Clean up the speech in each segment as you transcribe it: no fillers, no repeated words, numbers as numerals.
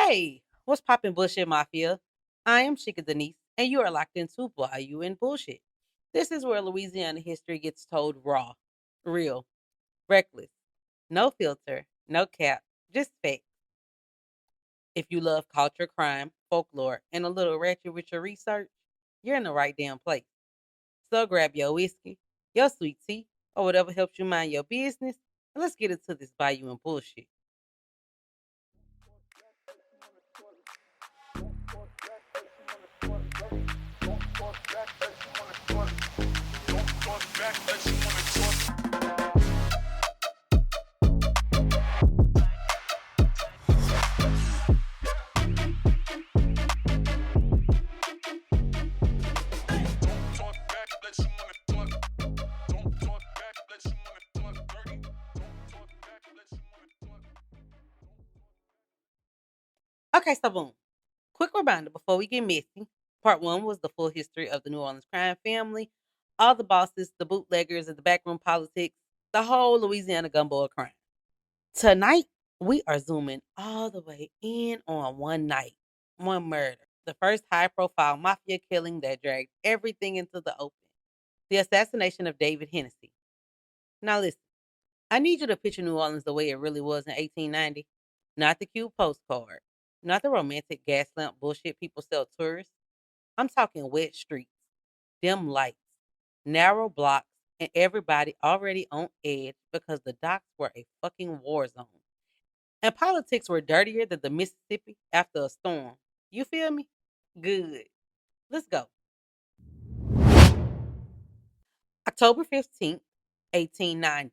Hey, what's poppin' bullshit mafia? I am Chica Denise, and you are locked into Bayou and Bullshit. This is where Louisiana history gets told raw, real, reckless, no filter, no cap, just facts. If you love culture, crime, folklore, and a little ratchet with your research, you're in the right damn place. So grab your whiskey, your sweet tea, or whatever helps you mind your business, and let's get into this Bayou and Bullshit. Okay, so boom. Quick reminder before we get messy. Part one was the full history of the New Orleans crime family, all the bosses, the bootleggers, and the backroom politics, the whole Louisiana gumbo of crime. Tonight, we are zooming all the way in on one night, one murder. The first high profile mafia killing that dragged everything into the open. The assassination of David Hennessy. Now listen, I need you to picture New Orleans the way it really was in 1890. Not the cute postcard, not the romantic gas lamp bullshit people sell tourists. I'm talking wet streets, dim lights, narrow blocks, and everybody already on edge because the docks were a fucking war zone. And politics were dirtier than the Mississippi after a storm. You feel me? Good. Let's go. October 15th, 1890.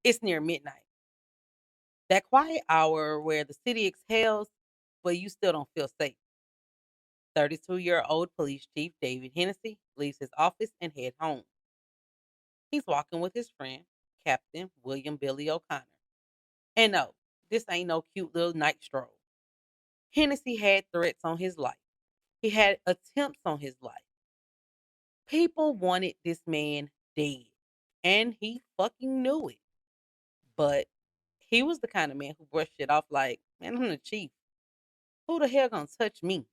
It's near midnight. That quiet hour where the city exhales, but you still don't feel safe. 32-year-old police chief David Hennessy leaves his office and head home. He's walking with his friend, Captain William Billy O'Connor. And no, this ain't no cute little night stroll. Hennessy had threats on his life. He had attempts on his life. People wanted this man dead. And he fucking knew it. But he was the kind of man who brushed it off like, man, I'm the chief. Who the hell gonna touch me?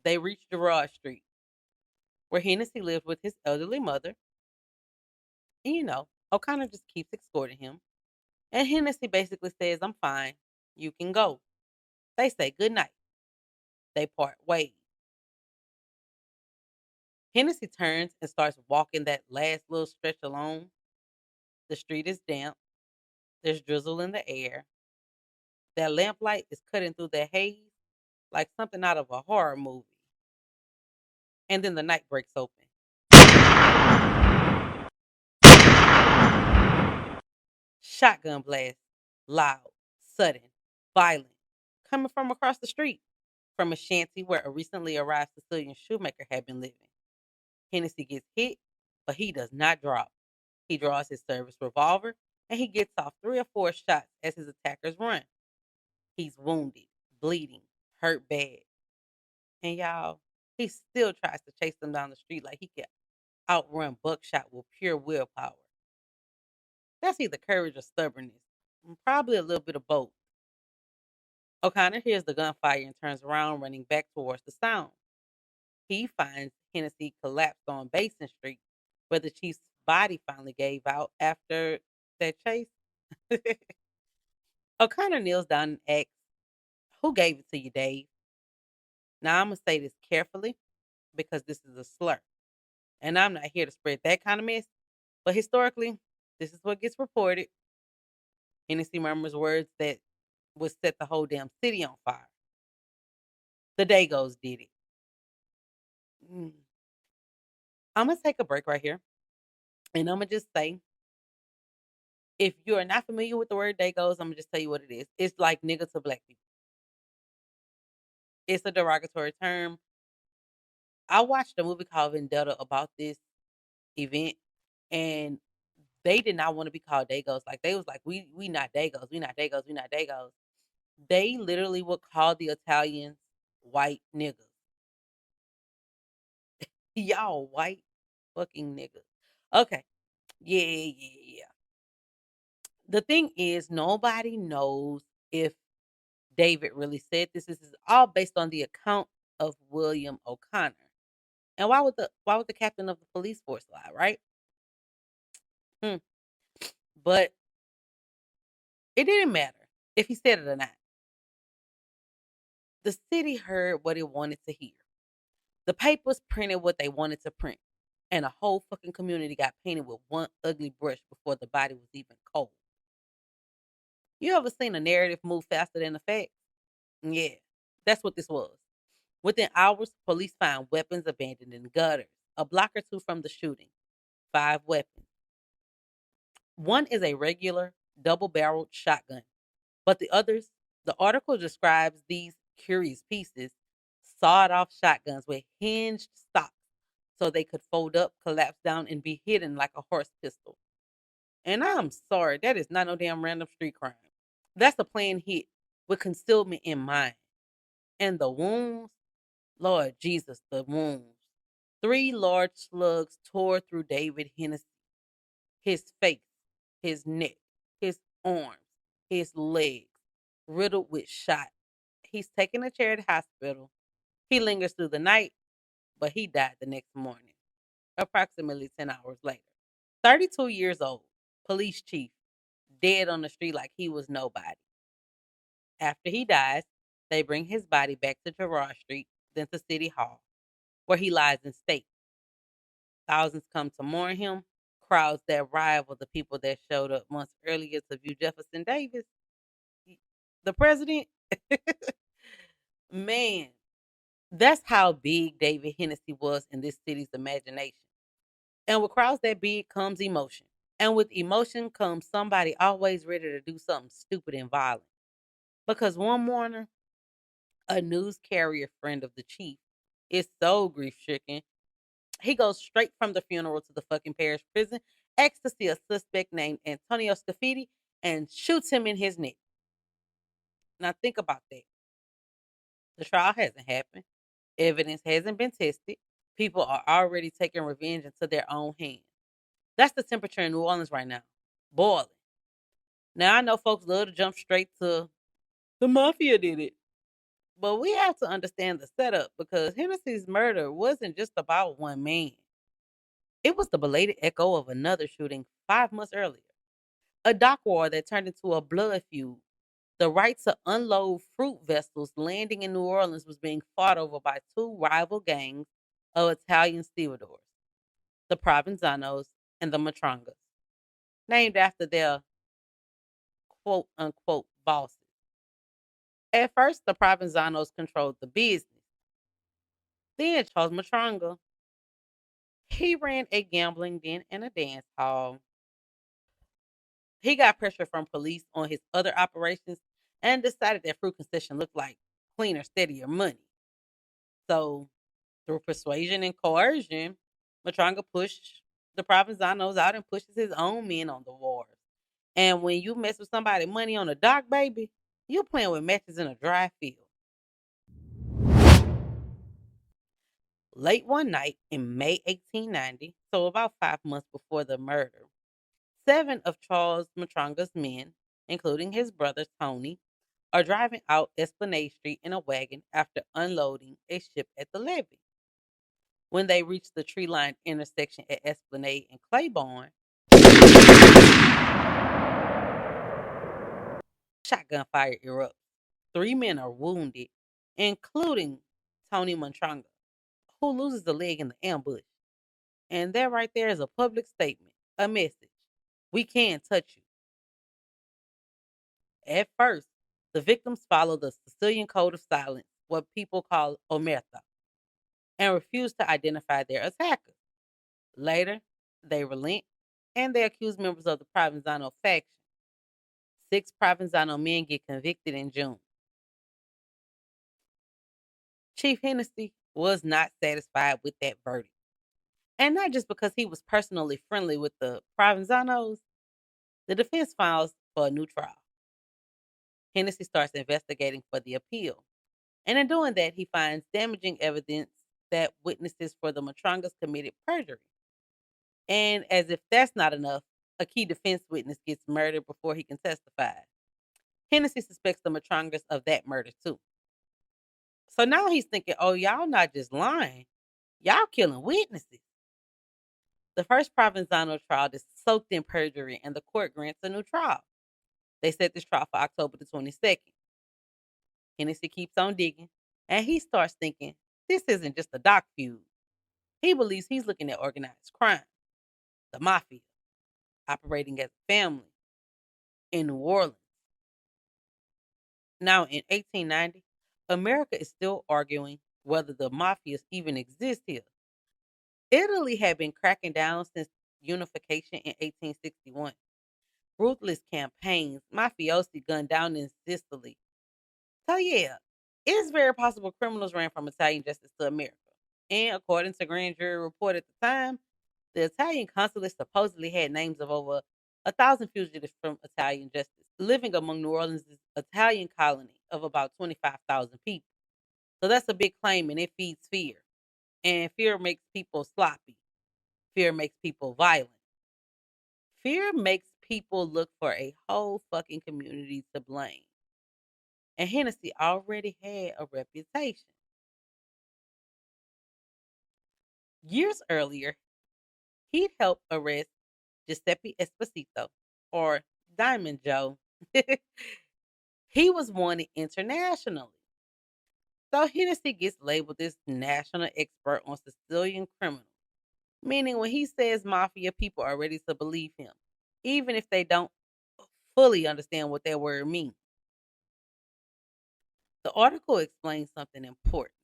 They reached Gerard Street, where Hennessy lived with his elderly mother. And O'Connor just keeps escorting him. And Hennessy basically says, I'm fine. You can go. They say good night. They part ways. Hennessy turns and starts walking that last little stretch alone. The street is damp. There's drizzle in the air. That lamplight is cutting through the haze like something out of a horror movie. And then the night breaks open. Shotgun blast. Loud, sudden, violent. Coming from across the street. From a shanty where a recently arrived Sicilian shoemaker had been living. Hennessy gets hit, but he does not drop. He draws his service revolver and he gets off 3 or 4 shots as his attackers run. He's wounded, bleeding, hurt bad. And y'all, he still tries to chase them down the street like he can outrun buckshot with pure willpower. That's either courage or stubbornness, probably a little bit of both. O'Connor hears the gunfire and turns around, running back towards the sound. He finds Hennessy collapsed on Basin Street, where the chief's body finally gave out after that chase. O'Connor kneels down and asks, who gave it to you, Dave? Now, I'm going to say this carefully because this is a slur. And I'm not here to spread that kind of mess. But historically, this is what gets reported. Hennessy murmurs words that would set the whole damn city on fire. The Dagos did it. I'm going to take a break right here. And I'm going to just say, if you're not familiar with the word Dagos, I'm going to just tell you what it is. It's like nigga to black people. It's a derogatory term. I watched a movie called Vendetta about this event, and they did not want to be called Dagos. Like, they was like, we not Dagos, we not Dagos, we not Dagos. They literally would call the Italians white niggas. Y'all white fucking niggas. Okay. Yeah. The thing is, nobody knows if David really said this. This is all based on the account of William O'Connor. And why would the captain of the police force lie, right? Hmm. But it didn't matter if he said it or not. The city heard what it wanted to hear. The papers printed what they wanted to print. And a whole fucking community got painted with one ugly brush before the body was even cold. You ever seen a narrative move faster than the facts? Yeah, that's what this was. Within hours, police found weapons abandoned in gutters, a block or two from the shooting. 5 weapons. One is a regular double barreled shotgun, but the article describes these curious pieces, sawed off shotguns with hinged stocks so they could fold up, collapse down, and be hidden like a horse pistol. And I'm sorry, that is not no damn random street crime. That's a planned hit with concealment in mind. And the wounds, Lord Jesus, the wounds. 3 large slugs tore through David Hennessy, his face, his neck, his arms, his legs, riddled with shot. He's taken a chair to the hospital. He lingers through the night, but he died the next morning, approximately 10 hours later. 32 years old, police chief, dead on the street like he was nobody. After he dies, they bring his body back to Gerard Street, then to City Hall, where he lies in state. Thousands come to mourn him, crowds that rival the people that showed up months earlier to view Jefferson Davis, the president. Man, that's how big David Hennessy was in this city's imagination. And with crowds that big comes emotion. And with emotion comes somebody always ready to do something stupid and violent. Because one morning, a news carrier friend of the chief is so grief stricken, he goes straight from the funeral to the fucking parish prison, asks to see a suspect named Antonio Scafidi, and shoots him in his neck. Now think about that. The trial hasn't happened. Evidence hasn't been tested. People are already taking revenge into their own hands. That's the temperature in New Orleans right now. Boiling. Now I know folks love to jump straight to the mafia did it. But we have to understand the setup because Hennessy's murder wasn't just about one man. It was the belated echo of another shooting 5 months earlier. A dock war that turned into a blood feud. The right to unload fruit vessels landing in New Orleans was being fought over by 2 rival gangs of Italian stevedores, the Provenzanos and the Matrangas, named after their quote unquote bosses. At first, the Provenzanos controlled the business. Then Charles Matranga, he ran a gambling den and a dance hall. He got pressure from police on his other operations and decided that fruit concession looked like cleaner, steadier money. So, through persuasion and coercion, Matranga pushed the Provenzanos out and pushes his own men on the wars. And when you mess with somebody money on a dock, baby, you're playing with matches in a dry field. Late one night in May 1890, so about 5 months before the murder, 7 of Charles Matranga's men, including his brother Tony, are driving out Esplanade Street in a wagon after unloading a ship at the levee. When they reach the tree-lined intersection at Esplanade and Claiborne, shotgun fire erupts. 3 men are wounded, including Tony Matranga, who loses a leg in the ambush. And that right there is a public statement, a message. We can't touch you. At first, the victims follow the Sicilian code of silence, what people call omerta, and refuse to identify their attackers. Later, they relent and they accuse members of the Provenzano faction. 6 Provenzano men get convicted in June. Chief Hennessy was not satisfied with that verdict. And not just because he was personally friendly with the Provenzanos, the defense files for a new trial. Hennessy starts investigating for the appeal. And in doing that, he finds damaging evidence that witnesses for the Matrangas committed perjury. And as if that's not enough, a key defense witness gets murdered before he can testify. Hennessy suspects the Matrongas of that murder too. So now he's thinking, oh, y'all not just lying, y'all killing witnesses. The first Provenzano trial is soaked in perjury, and the court grants a new trial. They set this trial for October the 22nd. Hennessy keeps on digging, and he starts thinking, this isn't just a doc feud. He believes he's looking at organized crime, the mafia, operating as a family in New Orleans. Now, in 1890, America is still arguing whether the mafias even exist here. Italy had been cracking down since unification in 1861. Ruthless campaigns, mafiosi gunned down in Sicily. So yeah, it's very possible criminals ran from Italian justice to America. And according to grand jury report at the time, the Italian consulate supposedly had names of over 1,000 fugitives from Italian justice living among New Orleans' Italian colony of about 25,000 people. So that's a big claim, and it feeds fear. And fear makes people sloppy. Fear makes people violent. Fear makes people look for a whole fucking community to blame. And Hennessy already had a reputation. Years earlier, he'd helped arrest Giuseppe Esposito, or Diamond Joe. He was wanted internationally. So Hennessy gets labeled this national expert on Sicilian criminals, meaning when he says mafia, people are ready to believe him, even if they don't fully understand what that word means. The article explains something important.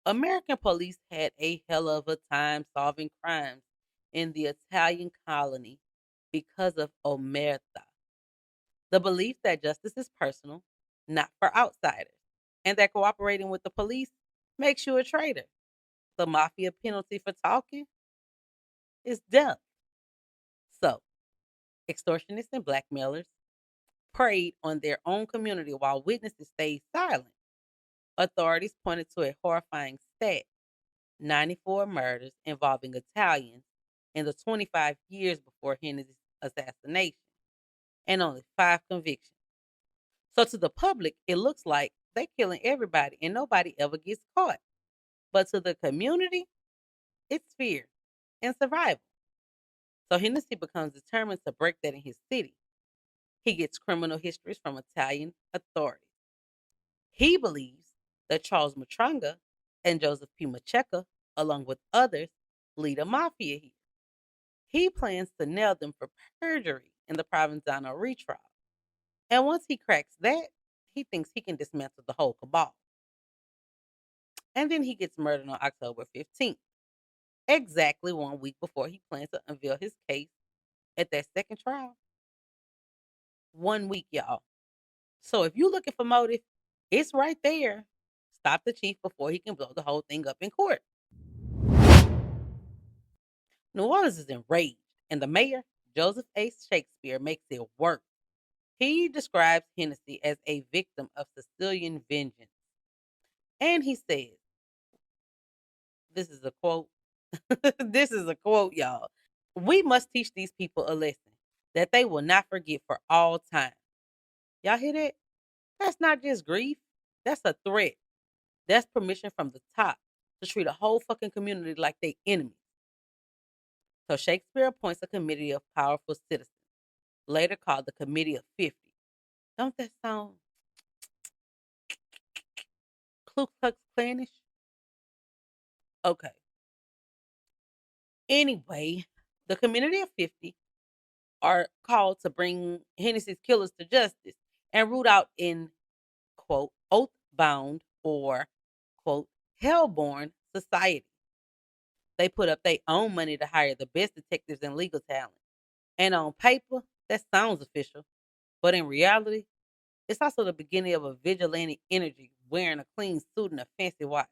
American police had a hell of a time solving crimes in the Italian colony because of omerta, the belief that justice is personal, not for outsiders, and that cooperating with the police makes you a traitor. The mafia penalty for talking is death. So, extortionists and blackmailers preyed on their own community while witnesses stayed silent. Authorities pointed to a horrifying stat: 94 murders involving Italians in the 25 years before Hennessy's assassination, and only 5 convictions. So to the public, it looks like they're killing everybody and nobody ever gets caught. But to the community, it's fear and survival. So Hennessy becomes determined to break that in his city. He gets criminal histories from Italian authorities. He believes that Charles Matranga and Joseph P. Macheca, along with others, lead a mafia here. He plans to nail them for perjury in the Provenzano retrial. And once he cracks that, he thinks he can dismantle the whole cabal. And then he gets murdered on October 15th, exactly 1 week before he plans to unveil his case at that second trial. 1 week, y'all. So if you're looking for motive, it's right there. Stop the chief before he can blow the whole thing up in court. New Orleans is enraged, and the mayor, Joseph A. Shakespeare, makes it work. He describes Hennessy as a victim of Sicilian vengeance. And he says, this is a quote, this is a quote, y'all. We must teach these people a lesson that they will not forget for all time. Y'all hear that? That's not just grief. That's a threat. That's permission from the top to treat a whole fucking community like they enemies. So Shakespeare appoints a committee of powerful citizens, later called the Committee of 50. Don't that sound Ku Klux Klanish? Okay. Anyway, the Committee of 50 are called to bring Hennessy's killers to justice and root out in, quote, oath-bound or, quote, hell-born society. They put up their own money to hire the best detectives and legal talent. And on paper, that sounds official. But in reality, it's also the beginning of a vigilante energy wearing a clean suit and a fancy watch.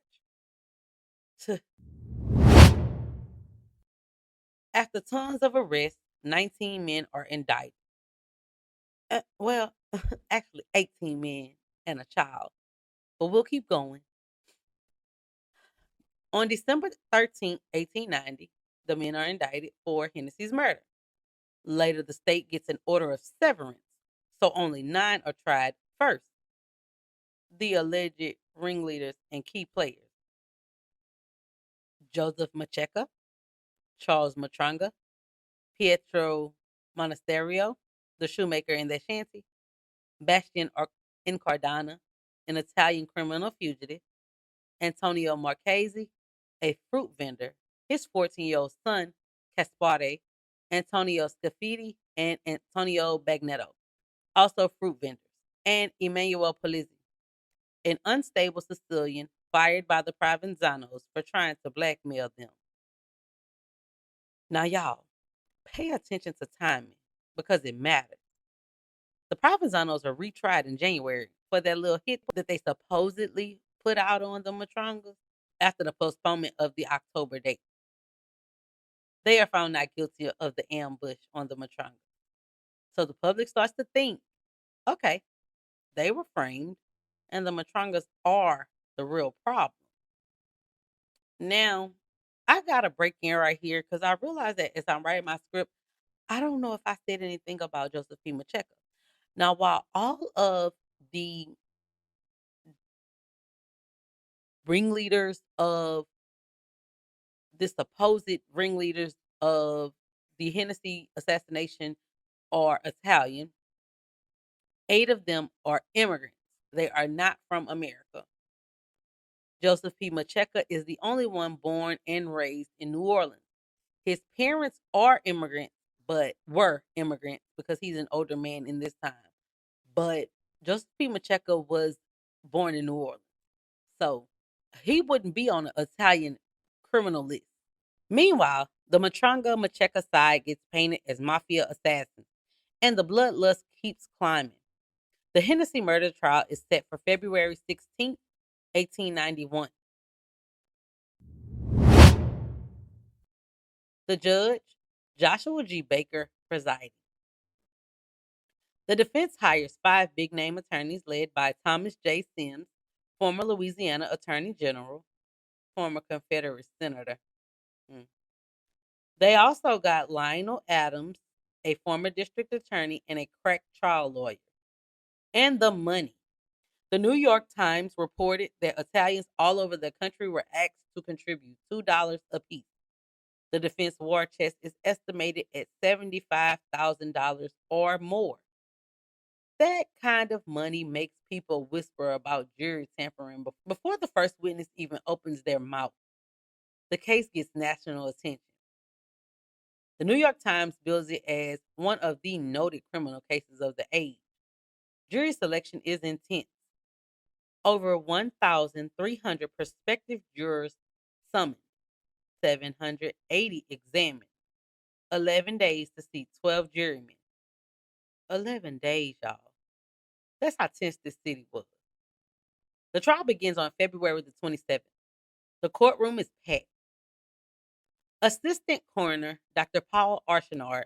After tons of arrests, 19 men are indicted. Well, actually 18 men and a child. But we'll keep going. On December 13th, 1890, the men are indicted for Hennessy's murder. Later, the state gets an order of severance. so only 9 are tried first. The alleged ringleaders and key players: Joseph Macheca, Charles Matranga, Pietro Monasterio, the shoemaker in the shanty, Bastian Incardana, an Italian criminal fugitive, Antonio Marchesi, a fruit vendor, his 14-year-old son, Caspare, Antonio Scafidi, and Antonio Bagnetto, also fruit vendors, and Emanuele Polizzi, an unstable Sicilian fired by the Provenzanos for trying to blackmail them. Now, y'all, pay attention to timing because it matters. The Provenzanos are retried in January for that little hit that they supposedly put out on the Matrangas after the postponement of the October date. They are found not guilty of the ambush on the Matranga. So the public starts to think, okay, they were framed and the Matrangas are the real problem. Now, I got to break in right here because I realized that as I'm writing my script, I don't know if I said anything about Josephine Macheca. Now, while all of the ringleaders of the supposed ringleaders of the Hennessy assassination are Italian, 8 of them are immigrants. They are not from America. Joseph P. Macheca is the only one born and raised in New Orleans. His parents are immigrants, but were immigrants because he's an older man in this time. But Joseph P. Macheca was born in New Orleans. So he wouldn't be on an Italian criminal list. Meanwhile, the Matranga Macheca side gets painted as mafia assassins, and the bloodlust keeps climbing. The Hennessy murder trial is set for February 16th, 1891. The judge, Joshua G. Baker, presiding. The defense hires 5 big name attorneys led by Thomas J. Sims, former Louisiana Attorney General, former Confederate Senator. They also got Lionel Adams, a former district attorney and a crack trial lawyer. And the money. The New York Times reported that Italians all over the country were asked to contribute $2 apiece. The defense war chest is estimated at $75,000 or more. That kind of money makes people whisper about jury tampering before the first witness even opens their mouth. The case gets national attention. The New York Times bills it as one of the noted criminal cases of the age. Jury selection is intense. Over 1,300 prospective jurors summoned, 780 examined, 11 days to see 12 jurymen. 11 days, y'all. That's how tense this city was. The trial begins on February the 27th. The courtroom is packed. Assistant coroner Dr. Paul Archinard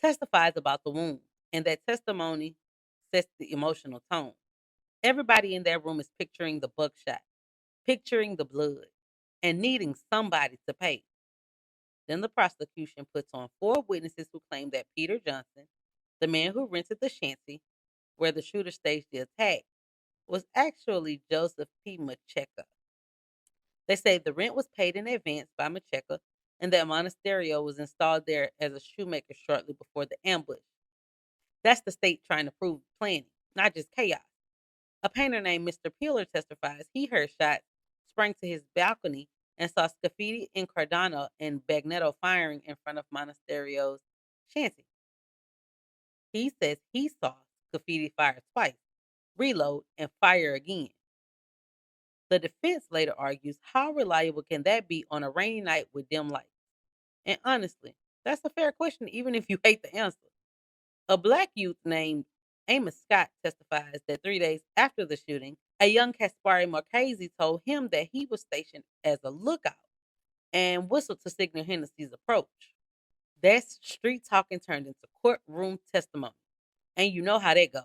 testifies about the wound, and that testimony sets the emotional tone. Everybody in that room is picturing the buckshot, picturing the blood, and needing somebody to pay. Then the prosecution puts on 4 witnesses who claim that Peter Johnson, the man who rented the shanty where the shooter staged the attack, was actually Joseph P. Macheca. They say the rent was paid in advance by Macheca and that Monasterio was installed there as a shoemaker shortly before the ambush. That's the state trying to prove planning, not just chaos. A painter named Mr. Peeler testifies he heard shots, sprang to his balcony, and saw Scafidi and Cardano and Bagnetto firing in front of Monasterio's shanty. He says he saw Scafidi fire twice, reload, and fire again. The defense later argues how reliable can that be on a rainy night with dim lights? And honestly, that's a fair question even if you hate the answer. A black youth named Amos Scott testifies that 3 days after the shooting, a young Caspare Marchesi told him that he was stationed as a lookout and whistled to signal Hennessy's approach. That's street talking turned into courtroom testimony. And you know how that goes.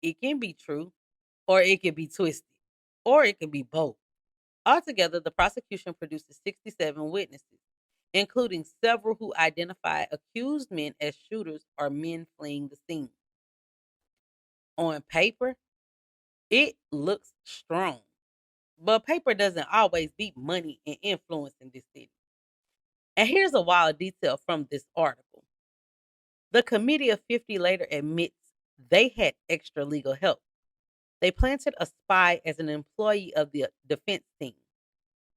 It can be true, or it can be twisted, or it can be both. Altogether, the prosecution produces 67 witnesses, including several who identify accused men as shooters or men fleeing the scene. On paper, it looks strong, but paper doesn't always beat money and influence in this city. And here's a wild detail from this article. The Committee of 50 later admits they had extra legal help. They planted a spy as an employee of the defense team,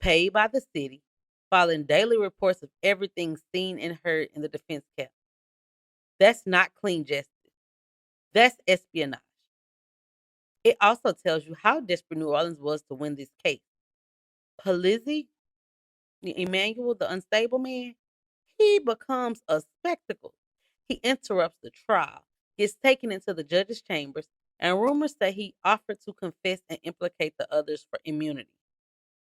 paid by the city, filing daily reports of everything seen and heard in the defense camp. That's not clean justice. That's espionage. It also tells you how desperate New Orleans was to win this case. Polizzi, Emmanuel, the unstable man, he becomes a spectacle. He interrupts the trial, gets taken into the judge's chambers, and rumors say he offered to confess and implicate the others for immunity.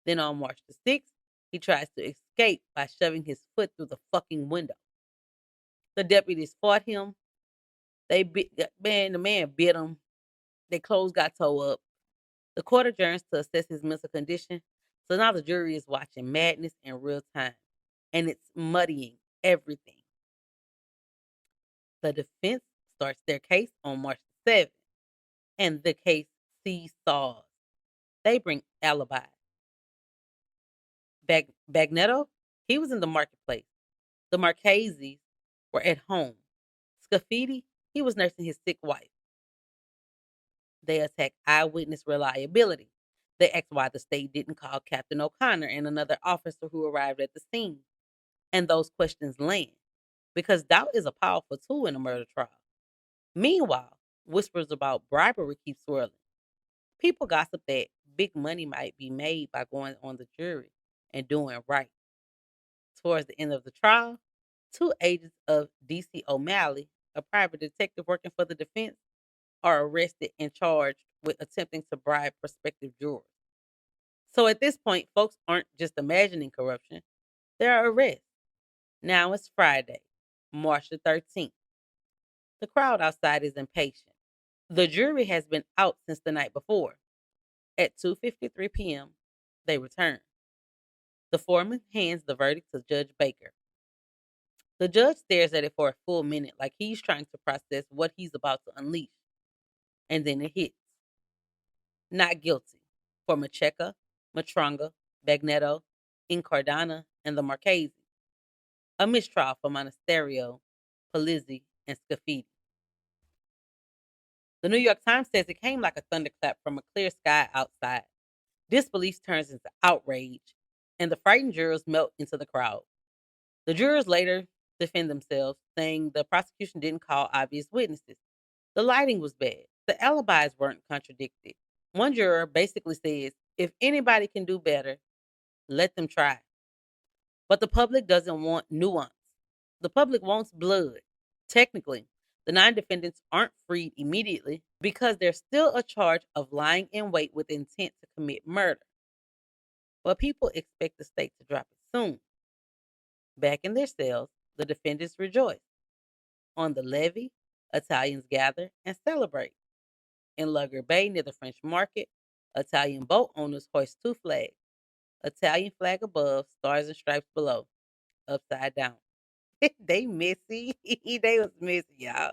Then on March the 6th, he tries to escape by shoving his foot through the fucking window. The deputies fought him. The man bit him. Their clothes got tore up. The court adjourns to assess his mental condition. So now the jury is watching madness in real time, and it's muddying everything. The defense starts their case on March 7th, and the case seesaws. They bring alibis. Bagnetto, he was in the marketplace. The Marcheses were at home. Scafidi, he was nursing his sick wife. They attack eyewitness reliability. They ask why the state didn't call Captain O'Connor and another officer who arrived at the scene. And those questions land because doubt is a powerful tool in a murder trial. Meanwhile, whispers about bribery keep swirling. People gossip that big money might be made by going on the jury and doing right. Towards the end of the trial, two agents of D.C. O'Malley, a private detective working for the defense, are arrested and charged with attempting to bribe prospective jurors. So at this point, folks aren't just imagining corruption, they're arrested. Now it's Friday, March the 13th. The crowd outside is impatient. The jury has been out since the night before. At 2:53 p.m., they return. The foreman hands the verdict to Judge Baker. The judge stares at it for a full minute like he's trying to process what he's about to unleash. And then it hits. Not guilty for Macheca, Matranga, Bagnetto, Incardana, and the Marchese. A mistrial for Monasterio, Polizzi, and Scafidi. The New York Times says it came like a thunderclap from a clear sky outside. Disbelief turns into outrage, and the frightened jurors melt into the crowd. The jurors later defend themselves, saying the prosecution didn't call obvious witnesses. The lighting was bad. The alibis weren't contradicted. One juror basically says, if anybody can do better, let them try. But the public doesn't want nuance. The public wants blood. Technically, the 9 defendants aren't freed immediately because there's still a charge of lying in wait with intent to commit murder. But people expect the state to drop it soon. Back in their cells, the defendants rejoice. On the levee, Italians gather and celebrate. In Lugger Bay near the French Market, Italian boat owners hoist 2 flags. Italian flag above, stars and stripes below, upside down. They messy. They was messy, y'all.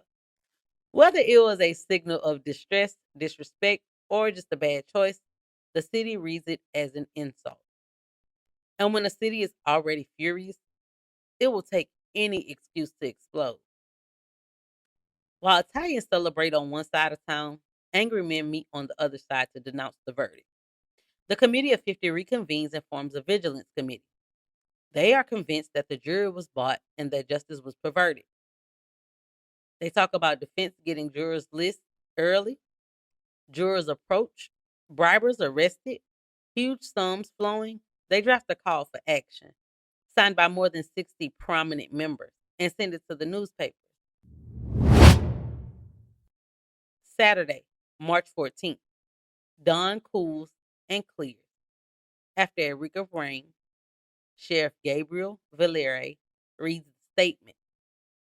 Whether it was a signal of distress, disrespect, or just a bad choice, the city reads it as an insult. And when a city is already furious, it will take any excuse to explode. While Italians celebrate on one side of town, angry men meet on the other side to denounce the verdict. The Committee of 50 reconvenes and forms a vigilance committee. They are convinced that the jury was bought and that justice was perverted. They talk about defense getting jurors' lists early, jurors approach, bribers arrested, huge sums flowing. They draft a call for action, signed by more than 60 prominent members, and send it to the newspapers. Saturday, March 14th. Dawn cools and clears. After a week of rain, Sheriff Gabriel Valere reads the statement.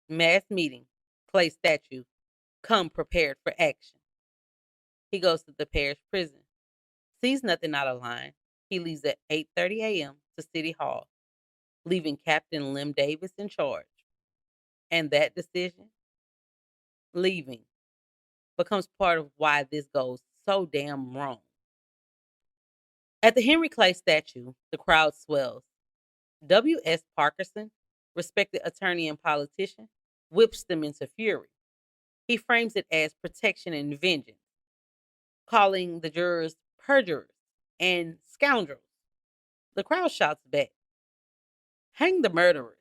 Mass meeting, Clay statue, come prepared for action. He goes to the parish prison, sees nothing out of line. He leaves at 8:30 a.m. to City Hall, leaving Captain Lem Davis in charge. And that decision? Leaving. becomes part of why this goes so damn wrong. At the Henry Clay statue, the crowd swells. W.S. Parkerson, respected attorney and politician, whips them into fury. He frames it as protection and vengeance, calling the jurors perjurers and scoundrels. The crowd shouts back, "Hang the murderers."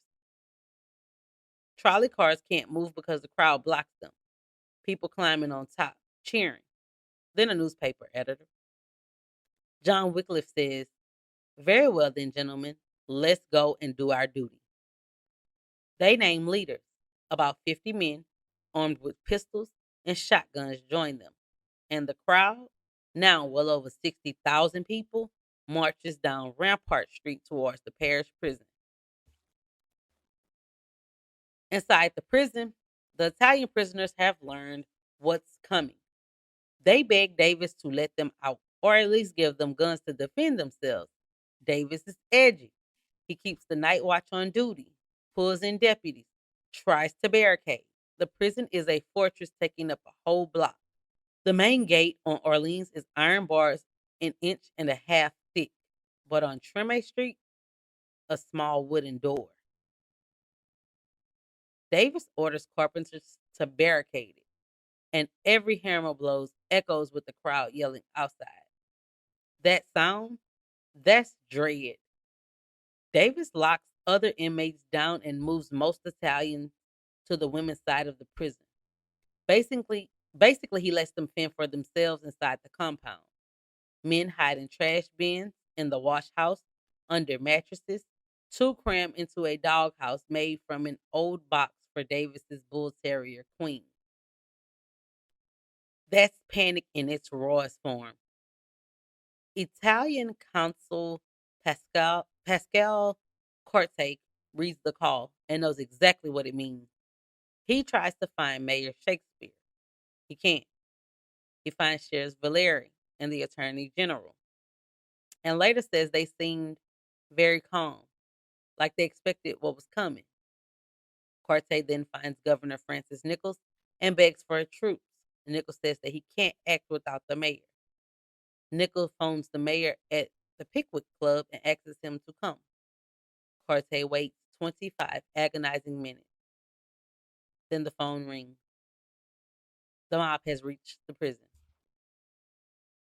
Trolley cars can't move because the crowd blocks them. People climbing on top, cheering. Then a newspaper editor, John Wycliffe, says, "Very well then, gentlemen, let's go and do our duty." They name leaders. About 50 men, armed with pistols and shotguns, join them. And the crowd, now well over 60,000 people, marches down Rampart Street towards the parish prison. Inside the prison, the Italian prisoners have learned what's coming. They beg Davis to let them out, or at least give them guns to defend themselves. Davis is edgy. He keeps the night watch on duty, pulls in deputies, tries to barricade. The prison is a fortress taking up a whole block. The main gate on Orleans is iron bars an inch and a half thick, but on Treme Street, a small wooden door. Davis orders carpenters to barricade it, and every hammer blows echoes with the crowd yelling outside. That sound, that's dread. Davis locks other inmates down and moves most Italians to the women's side of the prison. Basically, he lets them fend for themselves inside the compound. Men hide in trash bins, in the wash house, under mattresses, two cram into a doghouse made from an old box for Davis's bull terrier, Queen. That's panic in its rawest form. Italian consul Pascal Corte reads the call and knows exactly what it means. He tries to find Mayor Shakespeare. He can't. He finds Sheriff Valeri and the Attorney General, and later says they seemed very calm, like they expected what was coming. Corte then finds Governor Francis Nichols and begs for troops. Nichols says that he can't act without the mayor. Nichols phones the mayor at the Pickwick Club and asks him to come. Corte waits 25 agonizing minutes. Then the phone rings. The mob has reached the prison.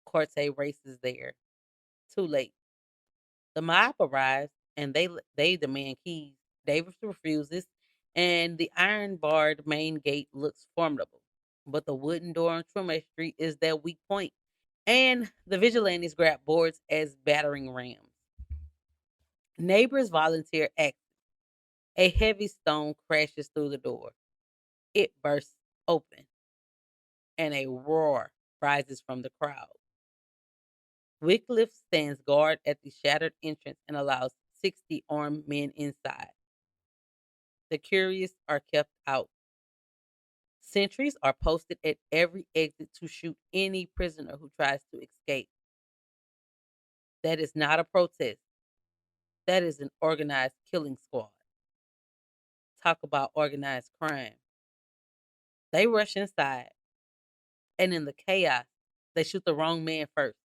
Corte races there. Too late. The mob arrives and they demand keys. Davis refuses, and the iron barred main gate looks formidable. But the wooden door on Treme Street is their weak point, and the vigilantes grab boards as battering rams. Neighbors volunteer access. A heavy stone crashes through the door. It bursts open, and a roar rises from the crowd. Wycliffe stands guard at the shattered entrance and allows 60 armed men inside. The curious are kept out. Sentries are posted at every exit to shoot any prisoner who tries to escape. That is not a protest. That is an organized killing squad. Talk about organized crime. They rush inside, and in the chaos, they shoot the wrong man first.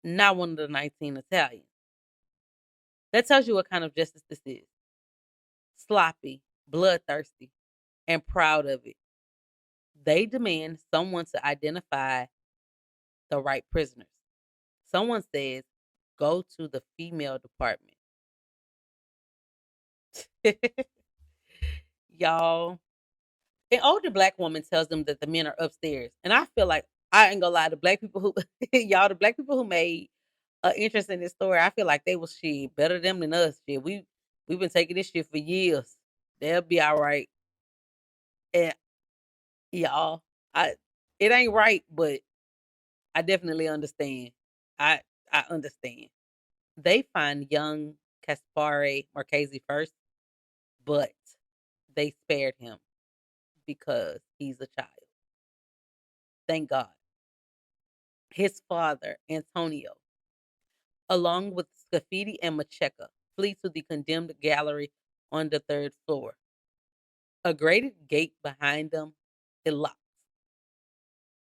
Not one of the 19 Italians. That tells you what kind of justice this is. Sloppy, bloodthirsty, and proud of it. They demand someone to identify the right prisoners. Someone says, "Go to the female department." Y'all. An older black woman tells them that the men are upstairs. And I feel like, I ain't gonna lie, the black people who the black people who made interest in this story, I feel like they was shit better them than us. Shit. We've been taking this shit for years. They'll be all right. And y'all, I it ain't right, but I definitely understand. I I understand. They find young Caspare Marchese first, but they spared him because he's a child. Thank God. His father, Antonio, along with Scafidi and Macheca, flee to the condemned gallery on the third floor. A grated gate behind them, it locks.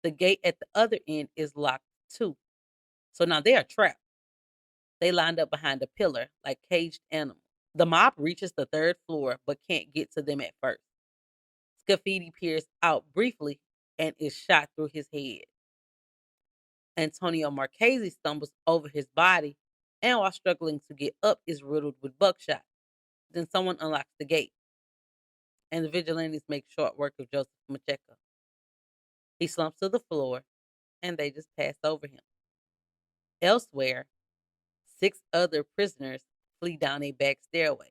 The gate at the other end is locked too. So now they are trapped. They lined up behind a pillar like caged animals. The mob reaches the third floor but can't get to them at first. Scafidi peers out briefly and is shot through his head. Antonio Marchese stumbles over his body and while struggling to get up is riddled with buckshot. Then someone unlocks the gate and the vigilantes make short work of Joseph Macheco. He slumps to the floor and they just pass over him. Elsewhere, 6 other prisoners flee down a back stairway.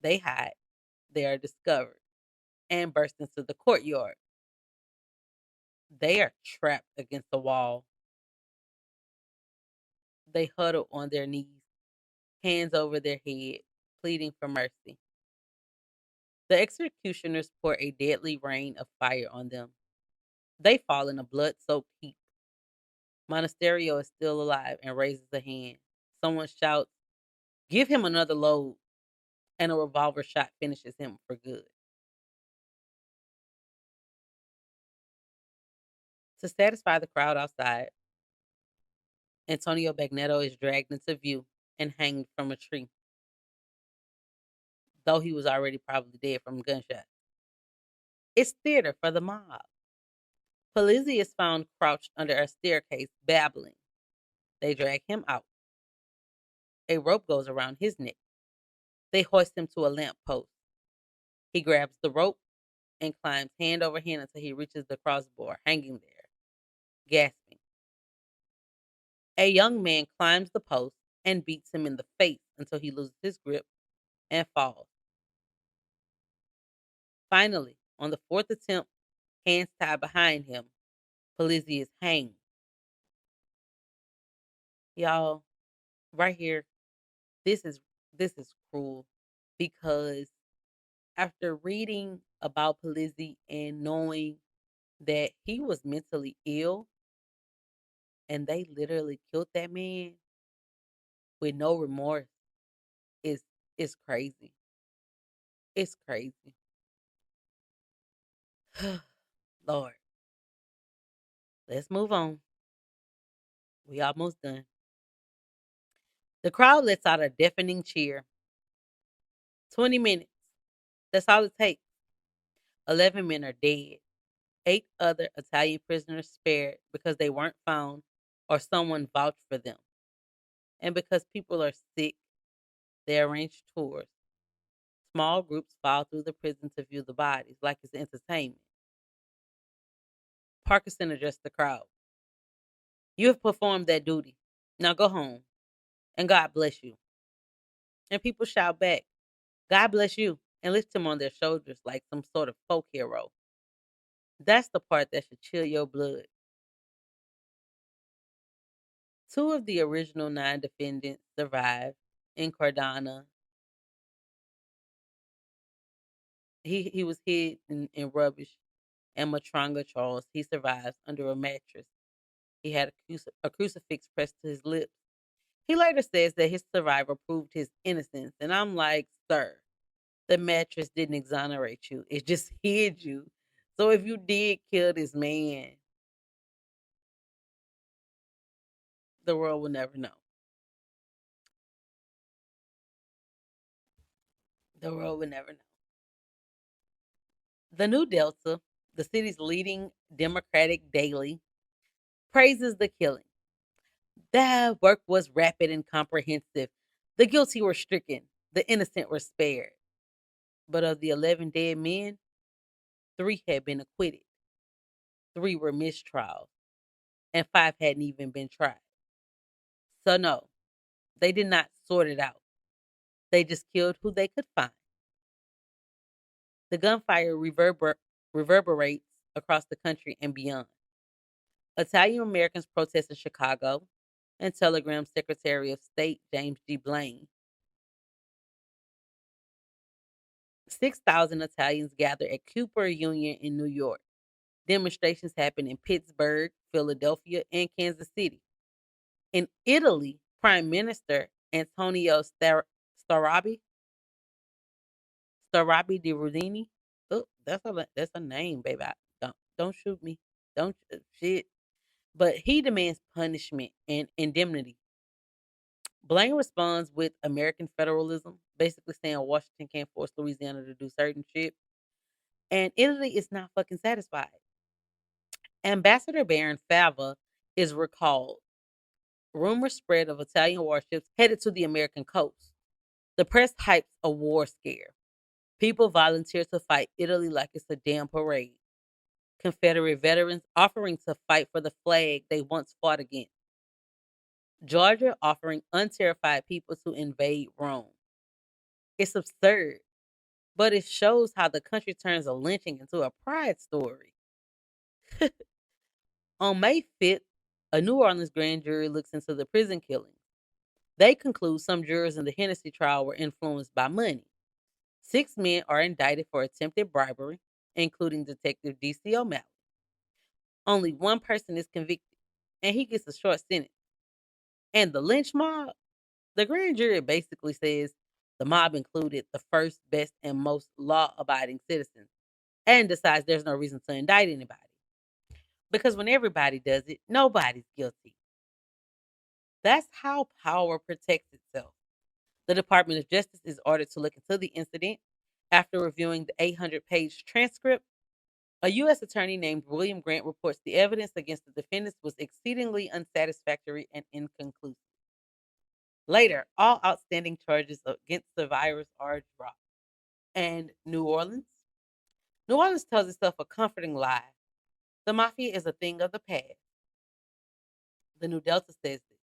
They hide, they are discovered, and burst into the courtyard. They are trapped against the wall. They huddle on their knees, hands over their head, pleading for mercy. The executioners pour a deadly rain of fire on them. They fall in a blood-soaked heap. Monasterio is still alive and raises a hand. Someone shouts, "Give him another load," and a revolver shot finishes him for good. To satisfy the crowd outside, Antonio Bagnetto is dragged into view and hanged from a tree, though he was already probably dead from gunshots. It's theater for the mob. Polizzi is found crouched under a staircase, babbling. They drag him out. A rope goes around his neck. They hoist him to a lamp post. He grabs the rope and climbs hand over hand until he reaches the crossbar, hanging there, gasping. A young man climbs the post and beats him in the face until he loses his grip and falls. Finally, on the 4th attempt, hands tied behind him, Polizzi is hanged. Y'all, right here, this is cruel because after reading about Polizzi and knowing that he was mentally ill and they literally killed that man with no remorse is crazy. It's crazy. Lord, let's move on. We almost done. The crowd lets out a deafening cheer. 20 minutes. That's all it takes. 11 men are dead. 8 other Italian prisoners spared because they weren't found or someone vouched for them. And because people are sick, they arrange tours. Small groups file through the prison to view the bodies like it's entertainment. Parkinson addressed the crowd. You have performed that duty. Now go home. And God bless you. And people shout back, God bless you, and lift him on their shoulders like some sort of folk hero. That's the part that should chill your blood. 2 of the original 9 defendants survived. In Cardana, he was hid in rubbish. And Matranga Charles, he survives under a mattress. He had a crucifix pressed to his lips. He later says that his survivor proved his innocence. And I'm like, sir, the mattress didn't exonerate you. It just hid you. So if you did kill this man, the world will never know. The world will never know. The New Delta, the city's leading Democratic daily, praises the killing. That work was rapid and comprehensive. The guilty were stricken. The innocent were spared. But of the 11 dead men, 3 had been acquitted. 3 were mistrials. And 5 hadn't even been tried. So no, they did not sort it out. They just killed who they could find. The gunfire reverberates across the country and beyond. Italian Americans protest in Chicago, and Telegram Secretary of State James G. Blaine. 6,000 Italians gather at Cooper Union in New York. Demonstrations happen in Pittsburgh, Philadelphia, and Kansas City. In Italy, Prime Minister Antonio Starabi di Rudini. Oh, that's a name, baby. Don't shoot me. Don't shit. But he demands punishment and indemnity. Blaine responds with American federalism, basically saying Washington can't force Louisiana to do certain shit. And Italy is not fucking satisfied. Ambassador Baron Fava is recalled. Rumors spread of Italian warships headed to the American coast. The press hypes a war scare. People volunteer to fight Italy like it's a damn parade. Confederate veterans offering to fight for the flag they once fought against. Georgia offering unterrified people to invade Rome. It's absurd, but it shows how the country turns a lynching into a pride story. On May 5th, a New Orleans grand jury looks into the prison killings. They conclude some jurors in the Hennessy trial were influenced by money. 6 men are indicted for attempted bribery, including Detective D.C. O'Malley. Only one person is convicted, and he gets a short sentence. And the lynch mob, the grand jury basically says the mob included the first, best, and most law abiding citizens and decides there's no reason to indict anybody. Because when everybody does it, nobody's guilty. That's how power protects itself. The Department of Justice is ordered to look into the incident. After reviewing the 800-page transcript, a U.S. attorney named William Grant reports the evidence against the defendants was exceedingly unsatisfactory and inconclusive. Later, all outstanding charges against survivors are dropped. And New Orleans? New Orleans tells itself a comforting lie. The mafia is a thing of the past. The New Delta says this.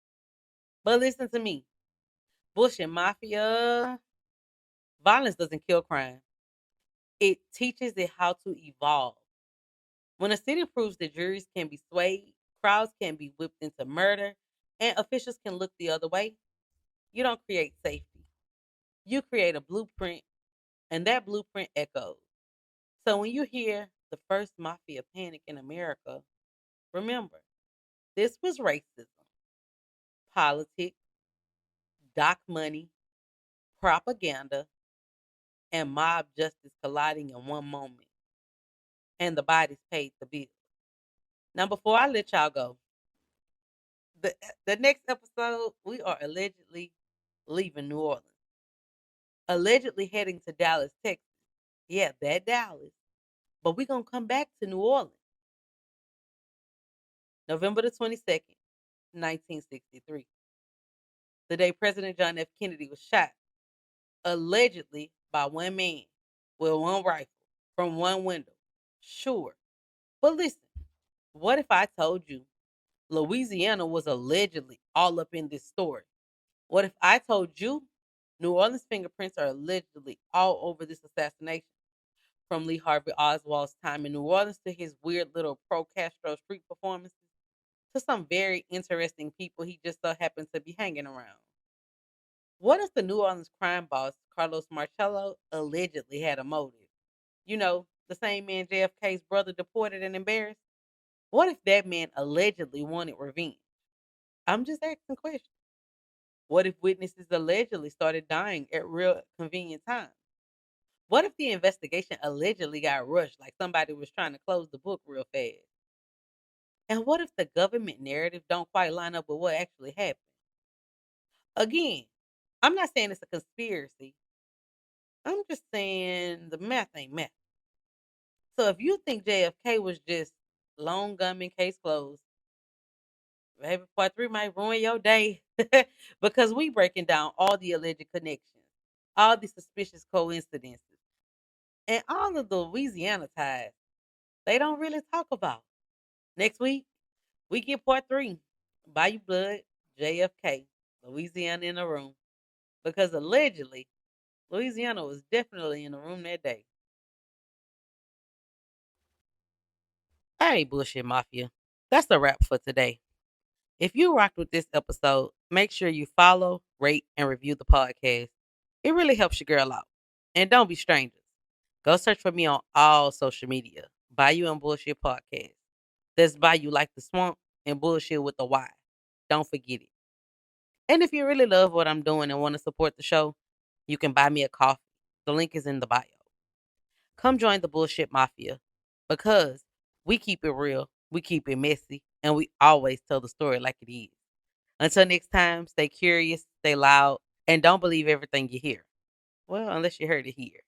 But listen to me. Bullshit mafia. Violence doesn't kill crime. It teaches it how to evolve. When a city proves that juries can be swayed, crowds can be whipped into murder, and officials can look the other way, you don't create safety. You create a blueprint, and that blueprint echoes. So when you hear the first mafia panic in America, remember, this was racism, politics, doc money, propaganda, and mob justice colliding in one moment. And the bodies paid the bill. Now, before I let y'all go, the next episode, we are allegedly leaving New Orleans. Allegedly heading to Dallas, Texas. Yeah, that Dallas. But we're going to come back to New Orleans. November the 22nd, 1963. The day President John F. Kennedy was shot. Allegedly by one man with one rifle from one window. Sure. But listen, what if I told you Louisiana was allegedly all up in this story? What if I told you New Orleans fingerprints are allegedly all over this assassination? From Lee Harvey Oswald's time in New Orleans to his weird little pro-Castro street performances to some very interesting people he just so happened to be hanging around. What if the New Orleans crime boss, Carlos Marcello, allegedly had a motive? You know, the same man JFK's brother deported and embarrassed? What if that man allegedly wanted revenge? I'm just asking questions. What if witnesses allegedly started dying at real convenient times? What if the investigation allegedly got rushed like somebody was trying to close the book real fast? And what if the government narrative don't quite line up with what actually happened? Again, I'm not saying it's a conspiracy. I'm just saying the math ain't math. So if you think JFK was just lone gunman case closed, maybe part three might ruin your day because we breaking down all the alleged connections, all the suspicious coincidences, and all of the Louisiana ties they don't really talk about. Next week, we get part three. Bayou Blood, JFK, Louisiana in the room. Because allegedly, Louisiana was definitely in the room that day. All right, Bullshit Mafia. That's a wrap for today. If you rocked with this episode, make sure you follow, rate, and review the podcast. It really helps your girl out. And don't be strangers. Go search for me on all social media. Bayou and Bullshit Podcast. That's Bayou like the swamp and Bullshit with a Y. Don't forget it. And if you really love what I'm doing and want to support the show, you can buy me a coffee. The link is in the bio. Come join the Bullshit Mafia because we keep it real We keep it messy, and we always tell the story like it is. Until next time, stay curious, stay loud, and don't believe everything you hear. Well, unless you heard it here.